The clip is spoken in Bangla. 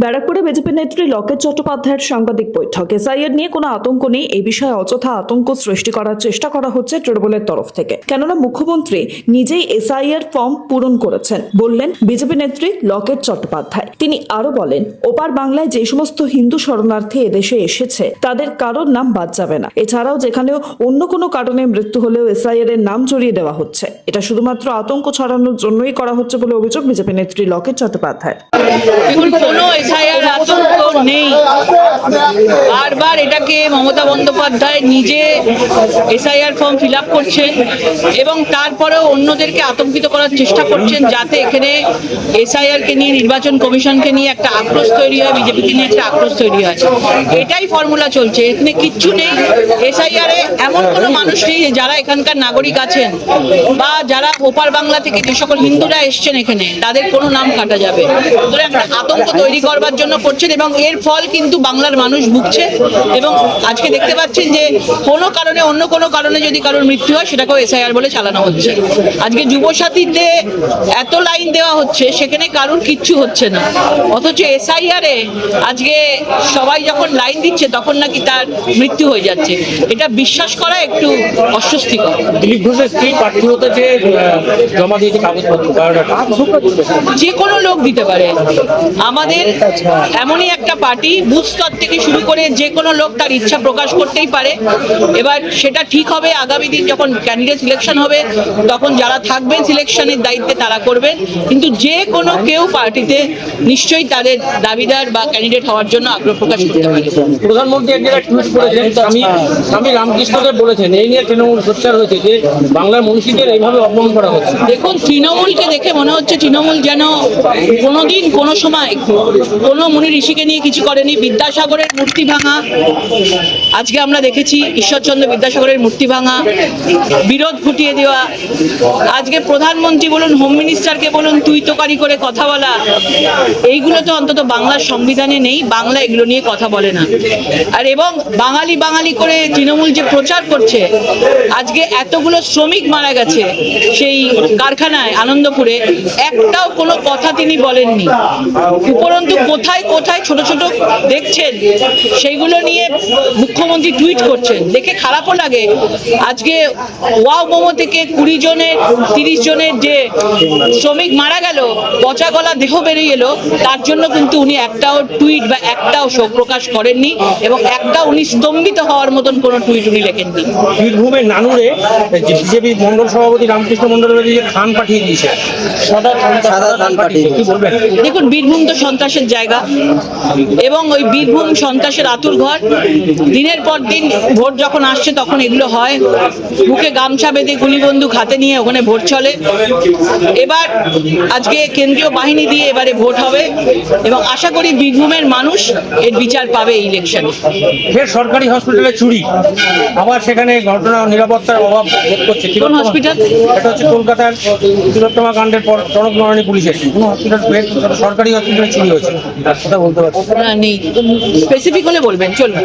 ব্যারাকপুরে বিজেপি নেত্রী লকেট চট্টোপাধ্যায়ের সাংবাদিক বৈঠক। এসআইআর নিয়ে কোনো আতঙ্ক নেই, এই বিষয়ে অযথা আতঙ্ক সৃষ্টি করার চেষ্টা করা হচ্ছে তৃণমূলের তরফ থেকে। কেননা মুখ্যমন্ত্রী নিজেই এসআইআর ফর্ম পূরণ করেছেন, বললেন বিজেপি নেত্রী লকেট চট্টোপাধ্যায়। তিনি আরো বলেন, ওপার বাংলায় যে সমস্ত হিন্দু শরণার্থী এদেশে এসেছে তাদের কারোর নাম বাদ যাবে না। এছাড়াও যেখানেও অন্য কোনো কারণে মৃত্যু হলেও এসআইআর এর নাম জড়িয়ে দেওয়া হচ্ছে। এটা শুধুমাত্র আতঙ্ক ছড়ানোর জন্যই করা হচ্ছে বলে অভিযোগ বিজেপি নেত্রী লকেট চট্টোপাধ্যায়। কোনো এসআইআর আতঙ্ক নেই। বারবার এটাকে মমতা বন্দ্যোপাধ্যায় নিজে এসআইআর ফর্ম ফিল আপ করছেন এবং তারপরেও অন্যদেরকে আতঙ্কিত করার চেষ্টা করছেন, যাতে এখানে এসআইআর কে নিয়ে, নির্বাচন কমিশনকে নিয়ে একটা আক্রোশ তৈরি হয়, বিজেপিকে নিয়ে একটা আক্রোশ তৈরি হয়। এটাই ফর্মুলা চলছে, এখানে কিচ্ছু নেই। এসআইআর এ এমন কোনো মানুষ নেই যারা এখানকার নাগরিক আছেন বা যারা ওপার বাংলা থেকে যে সকল হিন্দুরা এসছেন এখানে, তাদের কোনো নাম কাটা যাবে। আতঙ্ক তৈরি করবার জন্য করছেন এবং এর ফল কিন্তু বাংলার মানুষ ভুগছে। এবং আজকে দেখতে পাচ্ছেন যে কোনো কারণে, অন্য কোনো কারণে যদি কারোর মৃত্যু হয় সেটাকেও এসআইআর বলে চালানো হচ্ছে। আজকে যুবসাথীতে এত লাইন দেওয়া হচ্ছে, সেখানে কারোর কিচ্ছু হচ্ছে না, অথচ এসআইআর এ আজকে সবাই যখন লাইন দিচ্ছে তখন নাকি তার মৃত্যু হয়ে যাচ্ছে। এটা বিশ্বাস করা একটু অস্বস্তিকর। দিলীপ ঘোষের স্ত্রী প্রার্থী হতে যে জমা দিয়েছে কাগজপত্র, যে কোনো লোক দিতে পারে। আমাদের এমনই একটা পার্টি, বুথ স্তর থেকে শুরু করে যে কোনো লোক তার ইচ্ছা প্রকাশ করতেই পারে। এবার সেটা ঠিক হবে আগামী দিন যখন ক্যান্ডিডেট সিলেকশন হবে, তখন যারা থাকবেন সিলেকশনের দায়িত্বে তারা করবেন। কিন্তু যে কোনো কেউ পার্টিতে নিশ্চয়ই তাদের দাবিদার বা ক্যান্ডিডেট হওয়ার জন্য আগ্রহ প্রকাশ করতে পারে। প্রধানমন্ত্রী এক জায়গায় টুইট করেছেন, স্বামী রামকৃষ্ণকে বলেছেন এই নিয়ে তৃণমূল সোচ্চার হয়েছে যে বাংলার মনীষীদের এইভাবে অপমান করা হচ্ছে। দেখুন, তৃণমূলকে দেখে মনে হচ্ছে তৃণমূল যেন কোনোদিন কোনো সময় কোনো মুনি ঋষিকে নিয়ে কিছু করেনি। বিদ্যাসাগরের মূর্তি ভাঙা, আজকে আমরা দেখেছি ঈশ্বরচন্দ্র বিদ্যাসাগরের মূর্তি ভাঙা, বিরোধ ফুটিয়ে দেওয়া, আজকে প্রধানমন্ত্রী বলুন, হোম মিনিস্টারকে বলুন, তুই তোকারি করে কথা বলা, এইগুলো তো অন্তত বাংলার সংবিধানে নেই। বাংলা এগুলো নিয়ে কথা বলে না। আর এবং বাঙালি বাঙালি করে তৃণমূল যে প্রচার করছে, আজকে এতগুলো শ্রমিক মারা গেছে সেই কারখানায় আনন্দপুরে, একটাও কোনো কথা তিনি বলেননি। উপরন্তু কোথায় কোথায় ছোট ছোট দেখছেন সেইগুলো নিয়ে মুখ্যমন্ত্রী টুইট করছেন, দেখে খারাপও লাগে। আজকে ওয়াও মোমো থেকে 20 জনের 30 জনের যে শ্রমিক মারা গেল, পচা গলা দেহ বেরিয়ে এলো, তার জন্য কিন্তু উনি একটাও টুইট বা একটাও শোক প্রকাশ করেননি এবং একটাও উনি স্তম্ভিত হওয়ার মতন কোনো টুইট উনি লেখেননি। বীরভূমের নানুরে বিজেপি মন্ডল সভাপতি রামকৃষ্ণ মন্ডলের যে খান পাঠিয়ে দিয়েছে, দেখুন, বীরভূম তো সন্ত্রাসের জায়গা এবং ওই বীরভূম সন্ত্রাসের আতুর ঘর। দিনের পর দিন ভোট যখন আসছে তখন এগুলো হয়। বুকে গামছা বেঁধে গুলি বন্দুক হাতে নিয়ে ওখানে ভোট চলে। এবার আজকে কেন্দ্রীয় বাহিনী দিয়ে এবারে ভোট হবে এবং আশা করি বীরভূমের মানুষ এর বিচার পাবে এই ইলেকশনে। ফের সরকারি হসপিটালে চুরি, আবার সেখানে ঘটনা নিরাপত্তার অভাব বোধ করছে। কোন হসপিটাল? এটা হচ্ছে কলকাতার তিলোত্তমা কাণ্ডের পর টনক নরণী পুলিশের কোন হসপিটাল, সরকারি হসপিটালে চুরি হয়েছে, তার কথা বলতে পারছি নেই, স্পেসিফিক হলে বলবেন, চলুন।